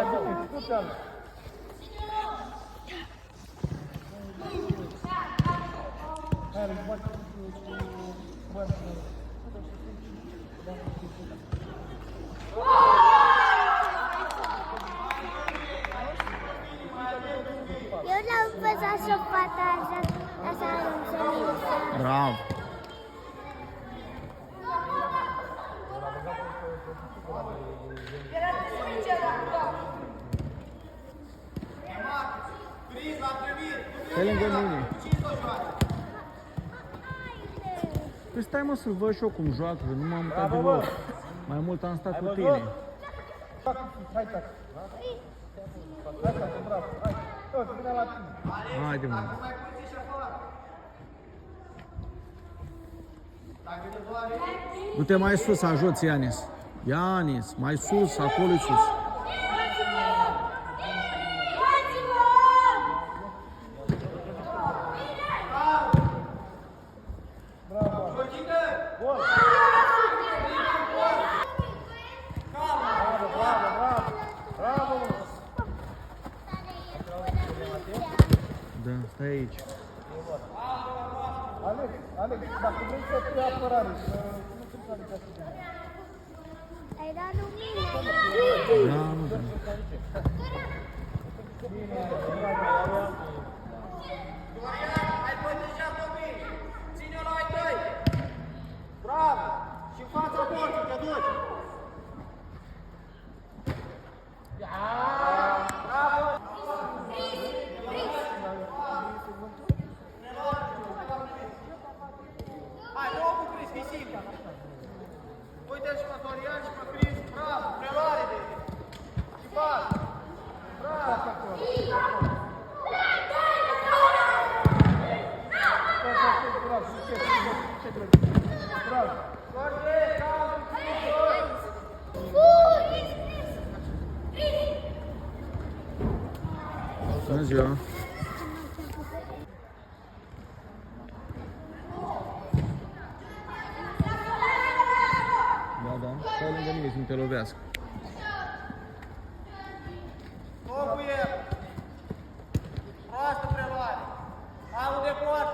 Hai, bine, du-te-al. Hai, îi faci Eu n-am învățat să fac așa, așa nu Bravo! Stai lângă mine. Păi stai mă să-l văd și eu cum joacă, că nu m-am mutat deloc. Mai mult am stat cu tine. Hai, tac. Hai, tac, bravo. Hai, tot, vine la tine. Haide, mă. Du-te mai sus, ajuți, Ianis. Ianis, mai sus, acolo sus. Da, stai aici. Alex, dacă vrei să fie apărare, să nu trebuie să adică așa. ai dat lumină. Da, nu da. Hai protejat copii! Ține-o la ai tăi! Bravo! Și în fața porții te duci! Bravo! Hai, două cu Cris, fii simplu! Uite-l și pe Florian și pe Cris! Bravo! Preluare de el! Și pas! Bravo! Bună ziua! Da, stai lângă mine să nu te lovească. Stop cu el! Proastă preluare! Alu de poartă!